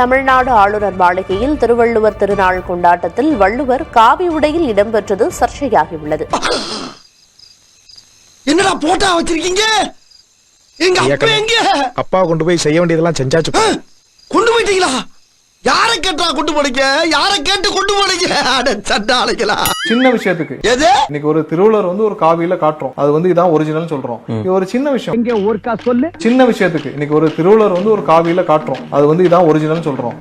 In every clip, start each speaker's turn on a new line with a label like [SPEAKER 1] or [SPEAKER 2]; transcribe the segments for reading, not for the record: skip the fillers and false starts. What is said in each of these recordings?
[SPEAKER 1] தமிழ்நாடு ஆளுநர் மாளிகையில் திருவள்ளுவர் திருநாள் கொண்டாட்டத்தில் வள்ளுவர் காவி உடையில் இடம்பெற்றது சர்ச்சையாகியுள்ளது.
[SPEAKER 2] என்னடா போட்டா வச்சிருக்கீங்க? எங்க
[SPEAKER 3] அப்பா கொண்டு போய் செய்ய வேண்டியதெல்லாம் செஞ்சாச்சு.
[SPEAKER 2] கொண்டு போயிட்டீங்களா? யார கேட்டா கொண்டு போனீங்க? யார கேட்டு கொண்டு போனீங்க? அட சண்டாளைகளா.
[SPEAKER 4] சின்ன விஷயத்துக்கு
[SPEAKER 2] எது
[SPEAKER 4] இன்னைக்கு ஒரு திருவள்ளுவர் ஒரு காவியில காட்டுறோம், அது இதான் ஒரிஜினல் சொல்றோம். இது ஒரு சின்ன விஷயம்.
[SPEAKER 2] இங்க ஒருக்கா சொல்லு.
[SPEAKER 4] சின்ன விஷயத்துக்கு இன்னைக்கு ஒரு திருவள்ளுவர் ஒரு காவியில காட்டுறோம், அது இதான் ஒரிஜினல் சொல்றோம்.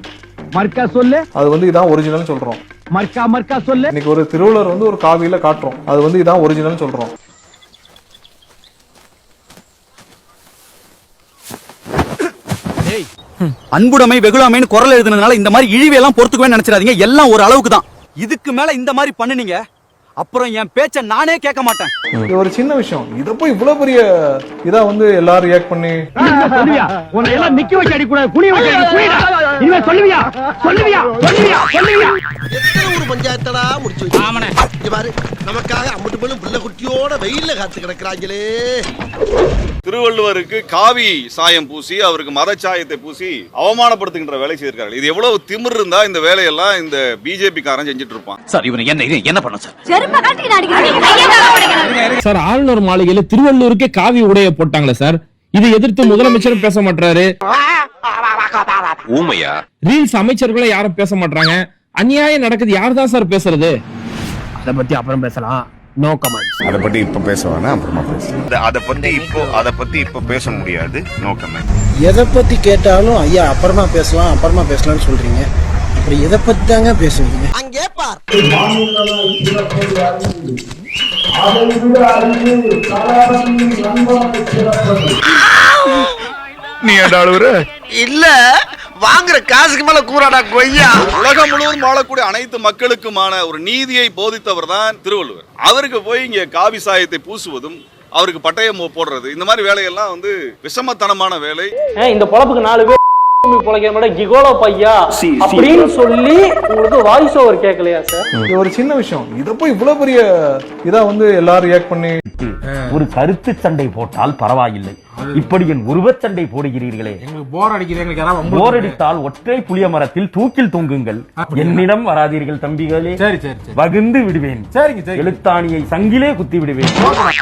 [SPEAKER 2] மர்க்கா சொல்லு.
[SPEAKER 4] அது இதான் ஒரிஜினல் சொல்றோம்.
[SPEAKER 2] மர்க்கா சொல்லு.
[SPEAKER 4] இன்னைக்கு ஒரு திருவள்ளுவர் ஒரு காவியில காட்டுறோம், அது இதான் ஒரிஜினல் சொல்றோம்.
[SPEAKER 5] அன்புடைமை வெகுளாமைன்னு குரல் எழுதுனதுனால இந்த மாதிரி இழிவையெல்லாம் பொறுத்துக்கவே நினைச்சிடாதீங்க. எல்லாம் ஒரு அளவுக்கு தான். இதுக்கு மேல இந்த மாதிரி பண்ணுனீங்க அப்புறம் என் பேச்ச நானே கேட்க மாட்டேன்.
[SPEAKER 4] இது ஒரு சின்ன விஷயம். இத போய் இவ்வளவு பெரிய இதா எல்லாரும் ரியாக்ட் பண்ணி
[SPEAKER 2] சொல்லுவியா? உன்னை எல்லாம் நிக்க வச்சு அடி கூடாது, குனிய வச்சு அடி. குனிடா. இனிமே சொல்லுவியா? எத்தனை ஒரு பஞ்சாயத்தடா முடிச்சு வச்சு. ஆமாண்ணே. இங்க பாரு, நமக்காக அம்பட்டு போலும் புள்ள குட்டியோட வெயில்ல காத்து கிடக்குறாங்களே.
[SPEAKER 6] திருவள்ளுவருக்கு காவி சாயம் பூசி அவருக்கு மதச்சாயத்தை பூசி அவமானப்படுத்துகின்ற வேலை செய்திருக்கார்கள். இது எவ்வளவு திமிர் இருந்தா இந்த வேலையெல்லாம் இந்த பிஜேபி காரன் செஞ்சுட்டு இருப்பான்.
[SPEAKER 7] சார் இவனை என்ன பண்ண சார்?
[SPEAKER 8] சார் ஆளுநர் மாளிகையில திருவள்ளூருக்கே காவி உடைய போட்டாங்களே சார், இதை எதிர்த்து முதலமைச்சரும் பேச மாட்டாரு.
[SPEAKER 7] ஊமையா?
[SPEAKER 8] ரீல்ஸ் அமைச்சர்களை யாரும் பேச மாட்டாங்க. அநியாயம் நடக்குது, யார் தான் சார் பேசுறது?
[SPEAKER 9] அதை பத்தி அப்புறம் பேசலாம். No comments.
[SPEAKER 3] அத பத்தி இப்ப பேசவானா, அப்புறமா பேசலாம்.
[SPEAKER 6] அத பத்தி இப்ப பேச முடியாது. No comment.
[SPEAKER 2] எதை பத்தி கேட்டாலும் ஐயா அப்புறமா பேசலாம்னு சொல்றீங்க. அப்படி எதை பத்தி தாங்க பேசுவீங்க? அங்கே பார்.
[SPEAKER 3] நீ ஏடாளுற
[SPEAKER 2] இல்ல, வாங்குற காசுக்கு மேல கூறாடா கொய்யா.
[SPEAKER 6] உலகம் முழுவதும் வாழக்கூடிய அனைத்து மக்களுக்குமான ஒரு நீதியை போதித்தவர் தான் திருவள்ளுவர். அவருக்கு போய் இங்க காவி சாயத்தை பூசுவதும் அவருக்கு பட்டயம் போடுறது, இந்த மாதிரி வேலையெல்லாம் விஷமத்தனமான வேலை.
[SPEAKER 10] இந்த பொழப்புக்கு 4 பேர் பொழைக்கிற கிகோலோ பையா அப்படின்னு சொல்லி உங்களுக்கு வாய்ஸ் ஓவர் கேட்கலையா சார்?
[SPEAKER 4] இது ஒரு சின்ன விஷயம். இத போய் இவ்வளவு பெரிய இதா எல்லாரும் ரியாக்ட் பண்ணி
[SPEAKER 9] ஒரு கருத்து சண்டை போட்டால் பரவாயில்லை, இப்படி என் உருவச் சண்டை போடுகிறீர்களே.
[SPEAKER 4] போர் அடிக்குது.
[SPEAKER 9] போர் அடித்தால் ஒற்றை புளிய மரத்தில் தூக்கில் தூங்குங்கள். என்னிடம் வராதீர்கள் தம்பிகளே. வகுந்து விடுவேன். எழுத்தாணியை சங்கிலே குத்தி விடுவேன்.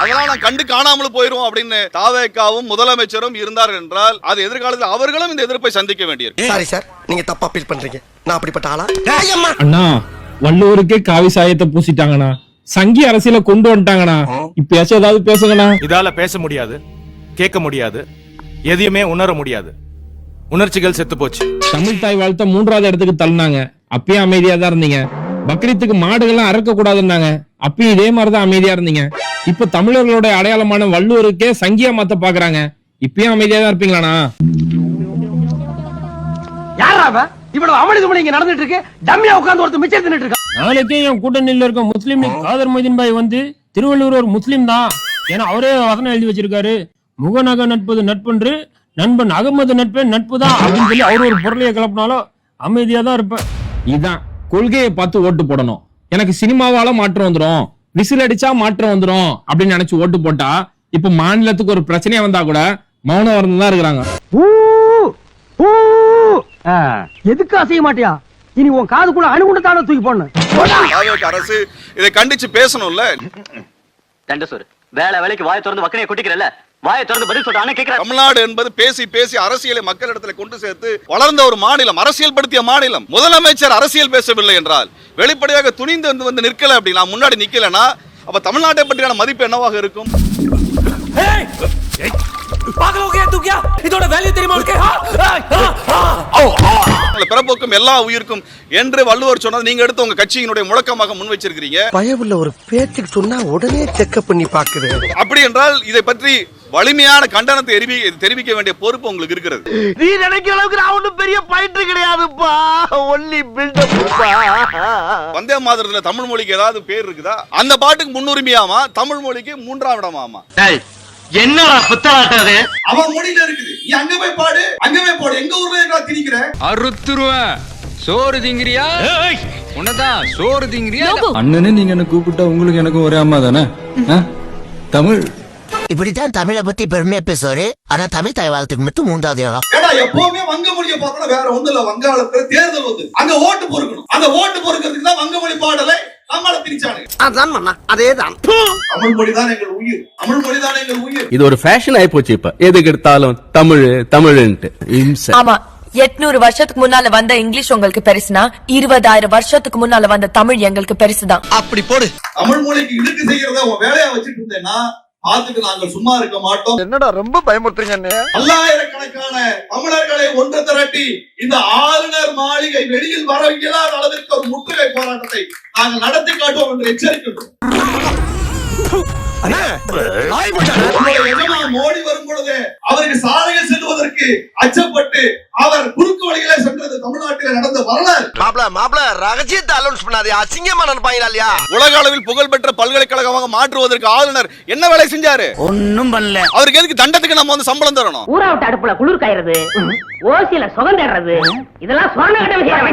[SPEAKER 6] அதெல்லாம் நான் கண்டு காணாமல் போயிரும் அப்படின்னு தாவேக்காவும் முதலமைச்சரும் இருந்தார் என்றால் அது எதிர்காலத்தில் அவர்களும் இந்த எதிர்ப்பை சந்திக்க வேண்டியிருக்கு.
[SPEAKER 2] சாரி சார், நீங்க தப்பா ஃபீல் பண்றீங்க. நான் அப்படிப்பட்ட ஆளா?
[SPEAKER 8] அண்ணா, வள்ளுவருக்கே காவி சாயத்தை பூசிட்டாங்கண்ணா, சங்கி அரசியல கொண்டு வந்துட்டாங்கண்ணா. இப்ப ஏதாவது பேசுங்கண்ணா.
[SPEAKER 3] இதால பேச முடியாது, கேட்க முடியாது, எதையுமே உணர முடியாது. உணர்ச்சிகள் செத்து போச்சு.
[SPEAKER 8] தமிழ் தாய் வாழ்த்த 3வது இடத்துக்கு தள்ளினாங்க, அப்பயும் அமைதியா தான் இருந்தீங்க. பக்ரீத்துக்கு மாடுகள்லாம் அறக்க கூடாதுன்னாங்க, அப்பயும் இதே மாதிரிதான் அமைதியா இருந்தீங்க. இப்ப தமிழர்களோட அடையாளமான வள்ளுவருக்கே சங்கியா மாத்த பாக்குறாங்க, இப்பயும் அமைதியா தான் இருப்பீங்களாண்ணா?
[SPEAKER 2] யாரா இவ்வளவு அமளிதுமளி இங்க நடந்துட்டு இருக்கு? டம்மியா உட்கார்ந்து ஒருத்தர் மிச்சம் தின்னுட்டு இருக்கா.
[SPEAKER 8] நாளைக்கே என் கூட்டணியில் இருக்க முஸ்லீம் லீக் காதர் மொய்தீன் பாய் திருவள்ளுவர் ஒரு முஸ்லீம் தான், ஏன்னா அவரே வசனம் எழுதி வச்சிருக்காரு, முகநக நட்பது நட்பன்று, நண்பன் அகமது நட்பே நட்பு தான் அப்படின்னு சொல்லி அவர் ஒரு பொருளையை கிளப்பினாலும் அமைதியா தான் இருப்பேன். இதுதான் கொள்கையை பார்த்து ஓட்டு போடணும். எனக்கு சினிமாவால மாற்றம் வந்துடும், விசில் அடிச்சா மாற்றம் வந்துடும் அப்படின்னு நினைச்சு ஓட்டு போட்டா இப்ப மாநிலத்துக்கு ஒரு பிரச்சனையா வந்தா கூட மௌனம் வரணும் தான் இருக்கிறாங்க.
[SPEAKER 10] எதுக்கு அசைய மாட்டியா? இனி உன் காதுக்குள்ள அணுகுண்டத்தான தூக்கி போடணும்.
[SPEAKER 6] அரசு இதை கண்டிச்சு பேசணும்ல.
[SPEAKER 10] வேலைக்கு வாயை திறந்து வக்கனையை கொட்டிக்கிறல்ல, வாயை திறந்து பதில் சொல்றானே கேக்குறேன்.
[SPEAKER 6] தமிழ்நாடு என்பது பேசி பேசி அரசியலை மக்களிடத்தில் கொண்டு சேர்த்து வளர்ந்த ஒரு மாநிலம், அரசியல் படுத்திய மாநிலம். முதலமைச்சர் அரசியல் பேசவில்லை என்றால், வெளிப்படையாக துணிந்து வந்து நிற்கல அப்படின்னா, முன்னாடி நிக்கலனா, அப்ப தமிழ்நாட்டை பற்றியான மதிப்பு என்னவாக இருக்கும்? பிறப்போக்கும் எல்லா உயிருக்கும் என்று வள்ளுவர் சொன்னது நீங்க எடுத்து உங்க கட்சியினுடைய முழக்கமாக முன் வச்சிருக்கீங்க.
[SPEAKER 2] பயவுள்ள ஒரு பேச்சுக்கு சொன்னா உடனே செக்அப் பண்ணி பாக்குது.
[SPEAKER 6] அப்படி என்றால் இதை பற்றி வலிமையான கண்டனத்தை தெரிவிக்க வேண்டிய பொறுப்பு உங்களுக்கு இருக்கிறது.
[SPEAKER 2] நீ நினைக்கிற அளவுக்கு நான் ஒண்ணும் பெரிய பயிற்று கிடையாதுப்பா, ஒன்லி பில்டப்.
[SPEAKER 6] வந்தே மாதரத்துல தமிழ் மொழிக்கு ஏதாவது பேர் இருக்குதா? அந்த பாட்டுக்கு முன்னுரிமையாமா, தமிழ் மொழிக்கு 3ஆம் இடமாமா?
[SPEAKER 10] என்னடா புத்தலாட்டது?
[SPEAKER 6] அவன் மொழியில இருக்குது, நீ அங்க போய் பாடு, அங்க போய் போடு. எங்க ஊர்ல இருக்கா திணிக்கிற?
[SPEAKER 7] அறுத்துருவேன். சோறு திங்கிறியா? உன்னதான் சோறு திங்கிறியா?
[SPEAKER 5] அண்ணனே நீங்க என்ன கூப்பிட்டா உங்களுக்கு எனக்கு ஒரே அம்மா தானே? தமிழ்
[SPEAKER 2] இப்படித்தான் தமிழை பத்தி பெருமையா பேசுவாரு. ஆனா தமிழ் தாய் வாழ்த்துக்கு மட்டும் 3வது இடம்.
[SPEAKER 6] ஏன்னா எப்பவுமே வங்க மொழியை பார்த்தா வேற ஒண்ணு இல்ல. வங்காளத்துல தேர்தல் வந்து அங்க ஓட்டு பொறுக்கணும். அந்த ஓட்டு பொறுக்கிறதுக்கு தான் வங்க மொழி பாடலை நம்மள திணிச்சானுங்க.
[SPEAKER 2] அதான் மண்ணா, அதேதான்.
[SPEAKER 6] தமிழ் மொழி தான் எங்கள் உயிர். தமிழ் மொழி தான் எங்கள் உயிர்.
[SPEAKER 5] இது ஒரு ஃபேஷன் ஆயி போச்சு. இப்ப எதுக்கு எடுத்தாலும் தமிழ் தமிழ்ன்ட்டு.
[SPEAKER 11] ஆமா, 800 வருஷத்துக்கு முன்னால வந்த இங்கிலீஷ் உங்களுக்கு பெருசுனா 20,000 வருஷத்துக்கு முன்னால வந்த தமிழ் எங்களுக்கு பெருசுதான்.
[SPEAKER 2] அப்படி போடு.
[SPEAKER 6] தமிழ் மொழிக்கு இழுக்கு செய்யறத உன் வேலையா வச்சுட்டு இருந்தேன்னா பார்த்துட்டு நாங்கள் சும்மா இருக்க மாட்டோம்.
[SPEAKER 2] என்னடா ரொம்ப பயமுறுத்துறீங்க.
[SPEAKER 6] பல்லாயிரக்கணக்கான தமிழர்களை ஒன்று திரட்டி இந்த ஆளுநர் மாளிகை வெளியில் வர இயலாத அளவிற்கு ஒரு முற்றுகை போராட்டத்தை நாங்கள் நடத்தி காட்டுவோம் என்று எச்சரிக்கின்றோம். மோடி வரும் பொழுது அவருக்கு சாலையில் செல்வதற்கு அச்சப்பட்டு அவர் குறுக்கு வழிகளை சென்றது தமிழ்நாட்டில் நடந்த வரலாறு.
[SPEAKER 2] மாப்ள ரகசியத்தை அலௌன்ஸ் பண்ணாதே, அசிங்கமா நினைப்பாங்களா இல்லையா?
[SPEAKER 6] உலக அளவில் புகழ்பெற்ற பல்கலைக்கழகமாக மாற்றுவதற்கு ஆளுநர் என்ன வேலை செஞ்சாரு?
[SPEAKER 2] ஒண்ணும் பண்ணல.
[SPEAKER 6] அவருக்கு எதுக்கு தண்டத்துக்கு நம்ம வந்து சம்பளம் தரணும்?
[SPEAKER 10] ஊரா விட்டு அடுப்புல குளிர் காயறது, ஓசியில சுகம் தேடுறது, இதெல்லாம் சொன்ன கட்ட விஷயம்.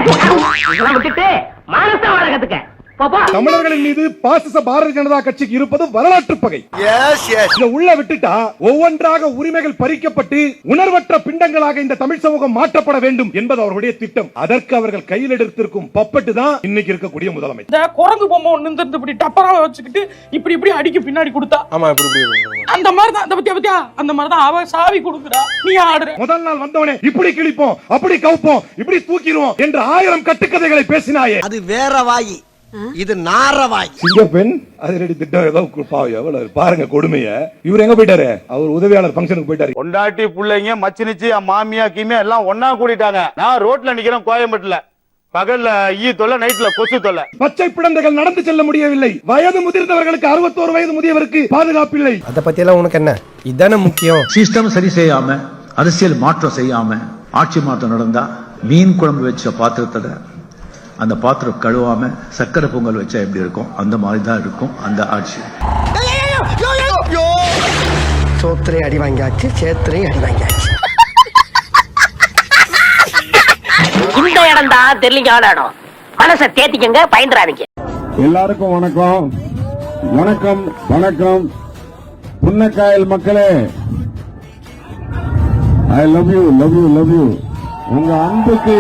[SPEAKER 10] இதெல்லாம் விட்டுட்டு மானத்தை வாழ கத்துக்க.
[SPEAKER 4] தமிழர்களின் மீது பாசிச பாரதிய ஜனதா கட்சிக்கு இருப்பது வரலாற்று பகை. உள்ள விட்டுட்டா ஒவ்வொன்றாக உரிமைகள் பறிக்கப்பட்டு உணர்வற்ற பிண்டங்களாக இந்த தமிழ் சமூகம் மாற்றப்பட வேண்டும் என்பது அவர்களுடைய திட்டம். அதற்கு அவர்கள் கையில் எடுத்திருக்கும் பப்பட்டு தான் இன்னைக்கு இருக்கக்கூடிய முதலமைச்சர்.
[SPEAKER 10] இந்த குரங்கு பொம்மை ஒண்ணு இருந்து இப்படி டப்பராவை வச்சுக்கிட்டு இப்படி இப்படி அடிக்க பின்னாடி கொடுத்தா அந்த மாதிரி தான். அந்த மாதிரி தான் அவ சாவி கொடுக்குறா, நீ ஆடுற.
[SPEAKER 4] முதல் நாள் வந்தவனே இப்படி கிழிப்போம், அப்படி கவுப்போம், இப்படி தூக்கிடுவோம் என்று 1000 கட்டுக்கதைகளை பேசினாயே.
[SPEAKER 2] அது வேற வாயி, இது நாரவாய்.
[SPEAKER 4] சிங்கப்பெண் அதிரடி திட்டம் ஏதோ எவ்வளவு பாருங்க கொடுமைய. இவர் எங்க போயிட்டாரு? அவர் உதவியாளர் ஃபங்க்ஷனுக்கு போயிட்டாரு.
[SPEAKER 9] பொண்டாட்டி பிள்ளைங்க மச்சினிச்சு மாமியா கீமியா எல்லாம் ஒன்னா கூடிட்டாங்க. நான் ரோட்ல நிக்கிறேன் கோயம்பேட்டுல. பகல்ல ஈ தொல்லை, நைட்ல கொசு தொல்லை.
[SPEAKER 4] பச்சை குழந்தைகள் நடந்து செல்ல முடியவில்லை. வயது முதிர்ந்தவர்களுக்கு 61 வயது முதியவருக்கு பாதுகாப்பில்லை.
[SPEAKER 2] அத பத்தி எல்லாம் உனக்கு என்ன? இதானே முக்கியம்.
[SPEAKER 5] சிஸ்டம் சரி செய்யாம, அரசியல் மாற்றம் செய்யாம ஆட்சி மாற்றம் நடந்தா மீன் குழம்பு வச்ச பாத்திரத்துல அந்த பாத்திரம் கழுவாம சக்கரை பொங்கல் வச்சா எப்படி இருக்கும்? அந்த மாதிரி தான் இருக்கும் அந்த ஆட்சி.
[SPEAKER 2] சோத்திரை அடி வாங்கியாச்சு, சேத்திரை அடி வாங்கியாச்சு.
[SPEAKER 10] இந்த இடம் தான் தெரியல இடம். மனசை தேத்திக்கங்க, பயந்துறாதீங்க.
[SPEAKER 4] எல்லாருக்கும் வணக்கம். வணக்கம் வணக்கம். புன்னக்காயல் மக்களே, I love you love you love you. உங்க அன்புக்கு,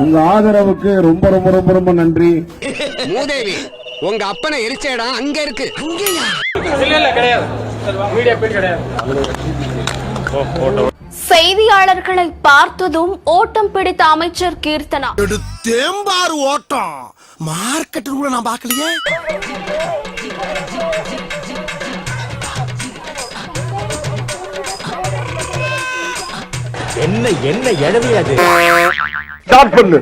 [SPEAKER 4] உங்க ஆதரவுக்கு ரொம்ப ரொம்ப ரொம்ப ரொம்ப நன்றி.
[SPEAKER 2] மூதேவி, உங்க அப்பனை எரிச்ச இடம் அங்க இருக்கு.
[SPEAKER 1] செய்தியாளர்களை பார்த்ததும் ஓட்டம் பிடித்த அமைச்சர் கீர்த்தனா.
[SPEAKER 2] தேம்பாறு ஓட்டம் மார்க்கெட் கூட நான் பார்க்கலையே.
[SPEAKER 9] என்ன என்ன எழவி அது?
[SPEAKER 4] ஸ்டார்ட் பண்ணு.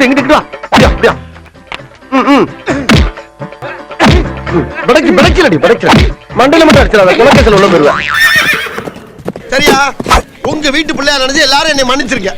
[SPEAKER 2] இங்கிட்டு வா. அப்படியா? மண்டல மட்டும் அடிச்சிடாத, குலக்கத்தில் உள்ள போயிருவேன். சரியா? உங்க வீட்டு பிள்ளையா நினைச்சு எல்லாரும் என்னை மன்னிச்சிருக்க.